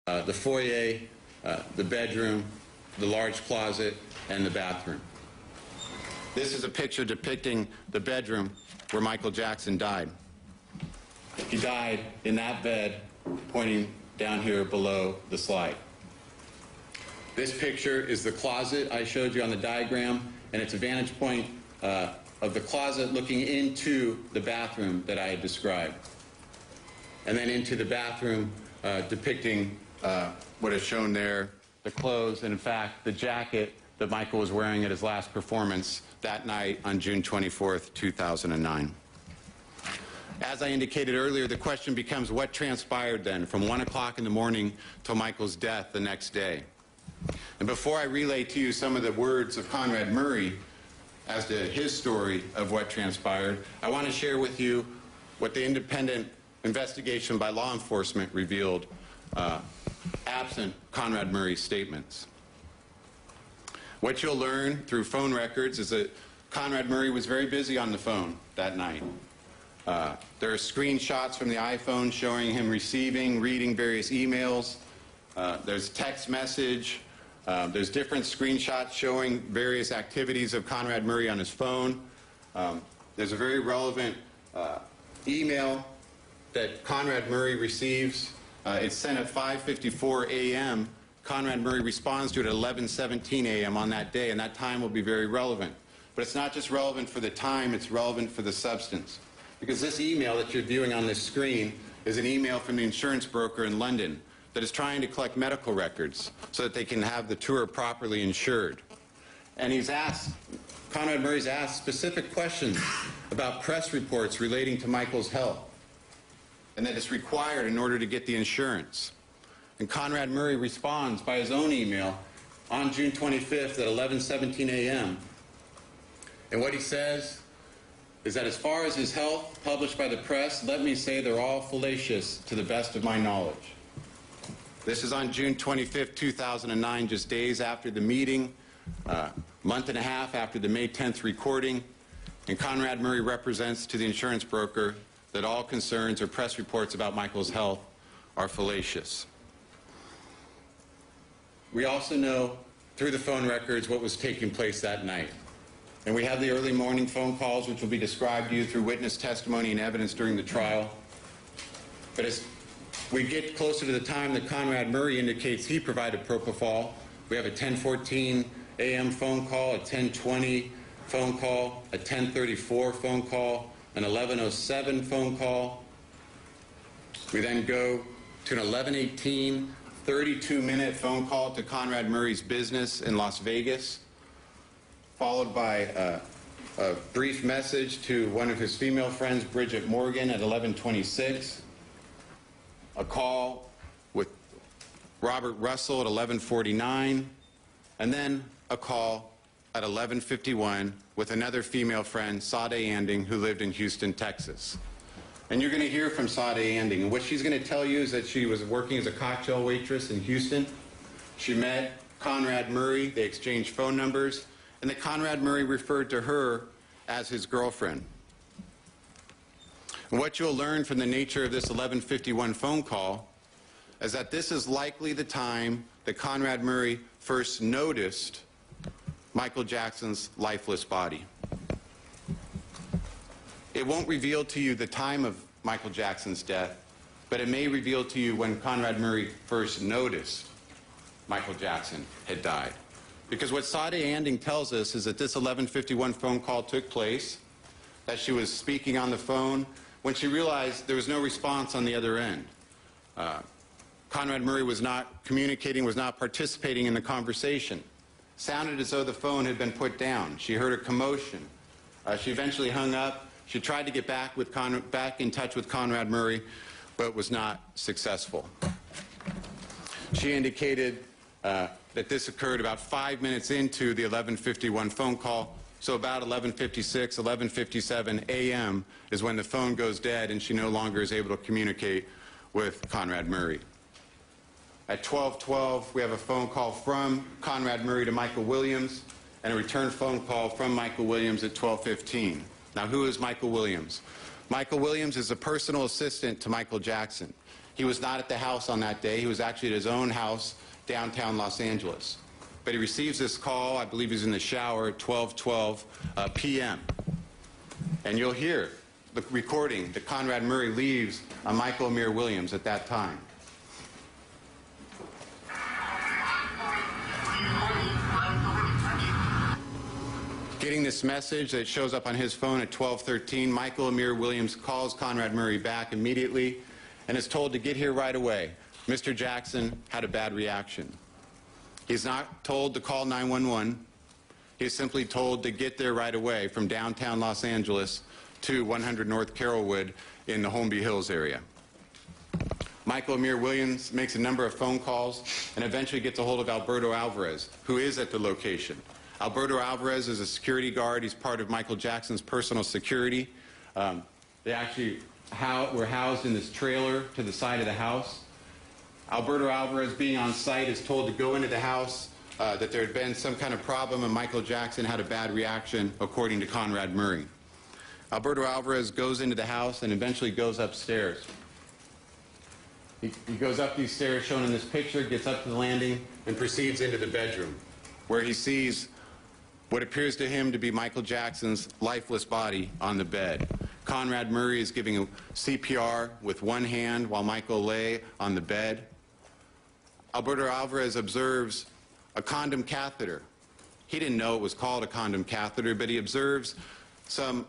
the foyer, the bedroom, the large closet, and the bathroom. This is a picture depicting the bedroom where Michael Jackson died. He died in that bed, pointing down here below the slide. This picture is the closet I showed you on the diagram, and it's a vantage point of the closet looking into the bathroom that I had described. And then into the bathroom depicting what is shown there, the clothes, and in fact, the jacket that Michael was wearing at his last performance that night on June 24th, 2009. As I indicated earlier, the question becomes what transpired then from 1 o'clock in the morning till Michael's death the next day. And before I relay to you some of the words of Conrad Murray as to his story of what transpired, I want to share with you what the independent investigation by law enforcement revealed absent Conrad Murray's statements. What you'll learn through phone records is that Conrad Murray was very busy on the phone that night. There are screenshots from the iPhone showing him receiving, reading various emails. There's text message. There's different screenshots showing various activities of Conrad Murray on his phone. There's a very relevant email that Conrad Murray receives. It's sent at 5:54 a.m. Conrad Murray responds to it at 11:17 a.m. on that day, and that time will be very relevant. But it's not just relevant for the time, it's relevant for the substance. Because this email that you're viewing on this screen is an email from the insurance broker in London that is trying to collect medical records so that they can have the tour properly insured. And Conrad Murray's asked specific questions about press reports relating to Michael's health, and that it's required in order to get the insurance. And Conrad Murray responds by his own email on June 25th at 11:17 a.m. And what he says is that as far as his health published by the press, let me say they're all fallacious to the best of my knowledge. This is on June 25th, 2009, just days after the meeting, month and a half after the May 10th recording, and Conrad Murray represents to the insurance broker that all concerns or press reports about Michael's health are fallacious. We also know through the phone records what was taking place that night. And we have the early morning phone calls, which will be described to you through witness testimony and evidence during the trial. But as we get closer to the time that Conrad Murray indicates he provided propofol, we have a 10:14 a.m. phone call, a 10:20 phone call, a 10:34 phone call, an 11:07 phone call. We then go to an 11:18, 32-minute phone call to Conrad Murray's business in Las Vegas, followed by a brief message to one of his female friends, Bridget Morgan, at 11:26, a call with Robert Russell at 11:49, and then a call at 11:51 with another female friend, Sade Anding, who lived in Houston, Texas. And you're going to hear from Sade Anding. And what she's going to tell you is that she was working as a cocktail waitress in Houston. She met Conrad Murray. They exchanged phone numbers. And that Conrad Murray referred to her as his girlfriend. And what you'll learn from the nature of this 11:51 phone call is that this is likely the time that Conrad Murray first noticed Michael Jackson's lifeless body. It won't reveal to you the time of Michael Jackson's death, but it may reveal to you when Conrad Murray first noticed Michael Jackson had died. Because what Sade Anding tells us is that this 11:51 phone call took place, that she was speaking on the phone when she realized there was no response on the other end. Conrad Murray was not communicating, was not participating in the conversation. Sounded as though the phone had been put down. She heard a commotion. She eventually hung up. She tried to get back in touch with Conrad Murray, but was not successful. She indicated that this occurred about 5 minutes into the 11:51 phone call, so about 11:56, 11:57 a.m. is when the phone goes dead and she no longer is able to communicate with Conrad Murray. At 12:12, we have a phone call from Conrad Murray to Michael Williams, and a return phone call from Michael Williams at 12:15. Now, who is Michael Williams? Michael Williams is a personal assistant to Michael Jackson. He was not at the house on that day. He was actually at his own house downtown Los Angeles. But he receives this call, I believe he's in the shower at 12:12 p.m. And you'll hear the recording that Conrad Murray leaves on Michael Amir Williams at that time. Getting this message that shows up on his phone at 12:13, Michael Amir Williams calls Conrad Murray back immediately and is told to get here right away. Mr. Jackson had a bad reaction. He's not told to call 911. He's simply told to get there right away from downtown Los Angeles to 100 North Carrollwood in the Holmby Hills area. Michael Amir Williams makes a number of phone calls and eventually gets a hold of Alberto Alvarez, who is at the location. Alberto Alvarez is a security guard. He's part of Michael Jackson's personal security. They actually were housed in this trailer to the side of the house. Alberto Alvarez, being on site, is told to go into the house, that there had been some kind of problem and Michael Jackson had a bad reaction, according to Conrad Murray. Alberto Alvarez goes into the house and eventually goes upstairs. He goes up these stairs shown in this picture, gets up to the landing, and proceeds into the bedroom, where he sees what appears to him to be Michael Jackson's lifeless body on the bed. Conrad Murray is giving CPR with one hand while Michael lay on the bed. Alberto Alvarez observes a condom catheter. He didn't know it was called a condom catheter, but he observes some